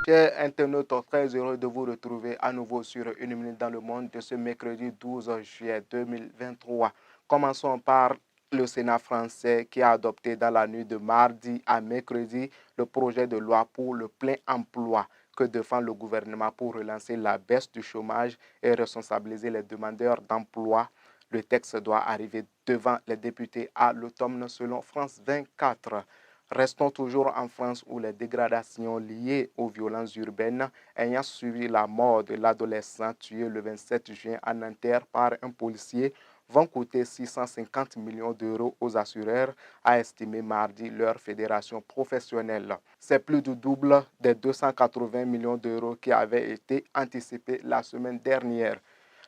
Chers internautes, très heureux de vous retrouver à nouveau sur Une minute dans le monde de ce mercredi 12 juillet 2023. Commençons par le Sénat français qui a adopté dans la nuit de mardi à mercredi le projet de loi pour le plein emploi que défend le gouvernement pour relancer la baisse du chômage et responsabiliser les demandeurs d'emploi. Le texte doit arriver devant les députés à l'automne selon France 24. Restons toujours en France où les dégradations liées aux violences urbaines ayant suivi la mort de l'adolescent tué le 27 juin à Nanterre par un policier vont coûter 650 millions d'euros aux assureurs, a estimé mardi leur fédération professionnelle. C'est plus du double des 280 millions d'euros qui avaient été anticipés la semaine dernière.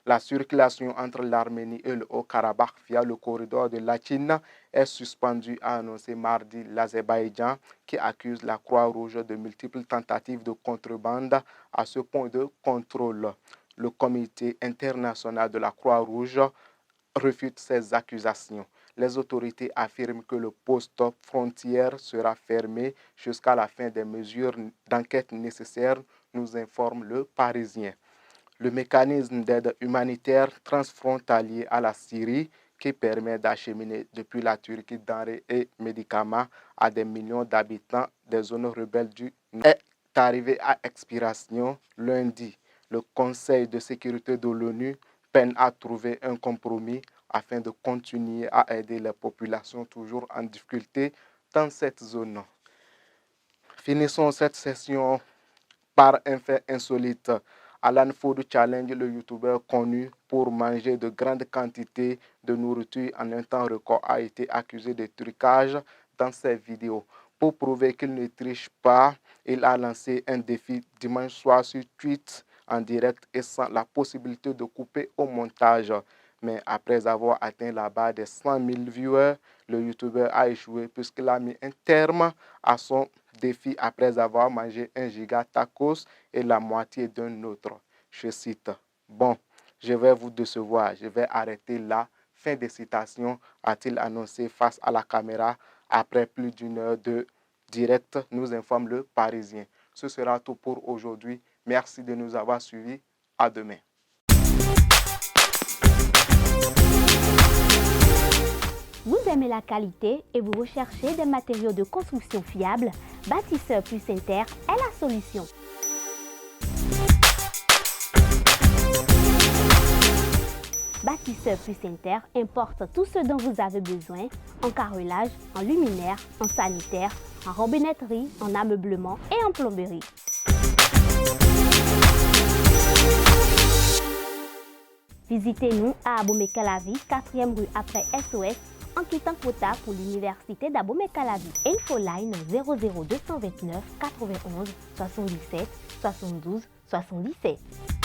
La circulation entre l'Arménie et le Haut-Karabakh via le corridor de Latchine est suspendue, a annoncé mardi l'Azerbaïdjan qui accuse la Croix-Rouge de multiples tentatives de contrebande à ce point de contrôle. Le comité international de la Croix-Rouge refute ces accusations. Les autorités affirment que le poste frontière sera fermé jusqu'à la fin des mesures d'enquête nécessaires, nous informe le Parisien. Le mécanisme d'aide humanitaire transfrontalier à la Syrie qui permet d'acheminer depuis la Turquie denrées et médicaments à des millions d'habitants des zones rebelles du Nord est arrivé à expiration lundi. Le Conseil de sécurité de l'ONU peine à trouver un compromis afin de continuer à aider les populations toujours en difficulté dans cette zone. Finissons cette session par un fait insolite. Alan Food Challenge, le youtubeur connu pour manger de grandes quantités de nourriture en un temps record, a été accusé de trucage dans ses vidéos. Pour prouver qu'il ne triche pas, il a lancé un défi dimanche soir sur Twitch en direct et sans la possibilité de couper au montage. Mais après avoir atteint la barre des 100 000 viewers, le youtubeur a échoué puisqu'il a mis un terme à son défi après avoir mangé un giga tacos et la moitié d'un autre. Je cite, « Bon, je vais vous décevoir, je vais arrêter là. » Fin de citation, a-t-il annoncé face à la caméra après plus d'une heure de direct, nous informe le Parisien. Ce sera tout pour aujourd'hui. Merci de nous avoir suivis. À demain. Vous aimez la qualité et vous recherchez des matériaux de construction fiables? Bâtisseur Plus Inter est la solution. Bâtisseur Plus Inter importe tout ce dont vous avez besoin en carrelage, en luminaire, en sanitaire, en robinetterie, en ameublement et en plomberie. Visitez-nous à Abomey-Calavi, 4e rue après SOS, en quittant Kota pour l'université d'Abomey-Calavi. Infoline 00229 91 77 72 77.